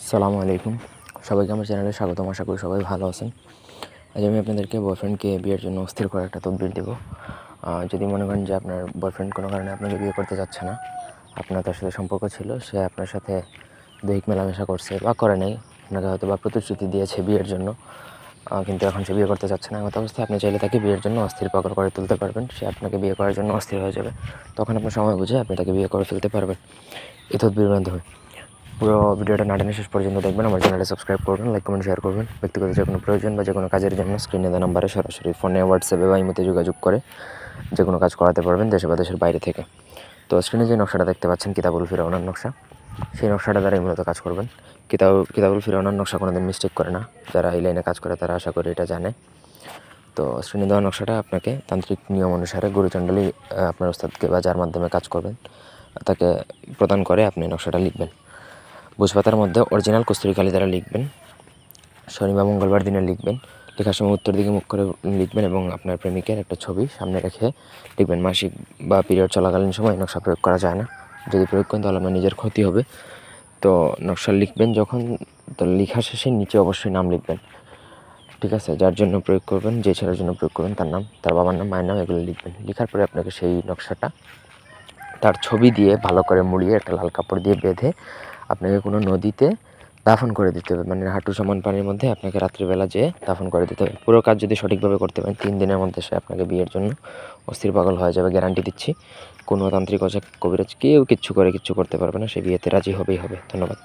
আসসালামু আলাইকুম। সবাইকে আমার চ্যানেলে স্বাগতম। আশা করি সবাই ভালো আছেন। আজ আমি আপনাদেরকে বয়ফ্রেন্ডকে বিয়ের জন্য অস্থির করার একটা তদবির দেবো। যদি মনে করেন যে আপনার বয়ফ্রেন্ড কোনো কারণে আপনাকে বিয়ে করতে যাচ্ছে না, আপনার তার সাথে সম্পর্ক ছিল, সে আপনার সাথে দৈহিক মেলামেশা করছে বা করে নাই, আপনাকে হয়তো বা প্রতিশ্রুতি দিয়েছে বিয়ের জন্য, কিন্তু এখন সে বিয়ে করতে চাচ্ছে না। এমত অবস্থায় আপনি চাইলে তাকে বিয়ের জন্য অস্থির পাগল করে তুলতে পারবেন। সে আপনাকে বিয়ে করার জন্য অস্থির হয়ে যাবে। তখন আপনার সময় বুঝে আপনি তাকে বিয়ে করে ফেলতে পারবেন এই তদবিরের মাধ্যমে। পুরো ভিডিওটা না টেনে শেষ পর্যন্ত দেখবেন। আমার চ্যানেলে সাবস্ক্রাইব করবেন, লাইক কমেন্ট শেয়ার করবেন। ব্যক্তিগত যে কোনো প্রয়োজন বা যে কোনো কাজের জন্য স্ক্রিনে দেওয়া নাম্বারে সরাসরি ফোনে, হোয়াটসঅ্যাপে বা ইমোতে যোগাযোগ করে যে কোনো কাজ করাতে পারবেন, দেশে বা দেশের বাইরে থেকে। তো স্ক্রিনে যে নকশাটা দেখতে পাচ্ছেন, কিতাবুল ফিরাউনার নকশা, সেই নকশাটা দ্বারাই মূলত কাজ করবেন। কিতাবুল ফিরাউনার নকশা কোনোদিন মিস্টেক করে না। যারা এই লাইনে কাজ করে তারা আশা করি এটা জানে। তো স্ক্রিনে দেওয়া নকশাটা আপনাকে তান্ত্রিক নিয়ম অনুসারে গুরুচণ্ডলী আপনার ওস্তাদকে বা যার মাধ্যমে কাজ করবেন তাকে প্রদান করে আপনি নকশাটা লিখবেন। ভোজপাতার মধ্যে অরিজিনাল কস্তুরী কালি দ্বারা লিখবেন। শনি বা মঙ্গলবার দিনে লিখবেন। লেখার সময় উত্তর দিকে মুখ করে লিখবেন এবং আপনার প্রেমিকের একটা ছবি সামনে রেখে লিখবেন। মাসিক বা পিরিয়ড চলাকালীন সময় নকশা প্রয়োগ করা যায় না। যদি প্রয়োগ করেন তাহলে আপনার নিজের ক্ষতি হবে। তো নকশা লিখবেন যখন, তো লেখা শেষে নিচে অবশ্যই নাম লিখবেন। ঠিক আছে? যার জন্য প্রয়োগ করবেন, যে ছেলের জন্য প্রয়োগ করবেন তার নাম, তার বাবার নাম, মায়ের নাম, এগুলো লিখবেন। লেখার পরে আপনাকে সেই নকশাটা তার ছবি দিয়ে ভালো করে মুড়িয়ে একটা লাল কাপড় দিয়ে বেঁধে আপনাকে কোনো নদীতে দাফন করে দিতে হবে। মানে হাঁটু সমান পানির মধ্যে আপনাকে রাত্রিবেলা যেয়ে দাফন করে দিতে হবে। পুরো কাজ যদি সঠিকভাবে করতে পারেন 3 দিনের মধ্যে সে আপনাকে বিয়ের জন্য অস্থির পাগল হয়ে যাবে, গ্যারান্টি দিচ্ছি। কোনো তান্ত্রিক কবিরাজ কেউ কিচ্ছু করতে পারবে না, সে বিয়েতে রাজি হবেই হবে। ধন্যবাদ।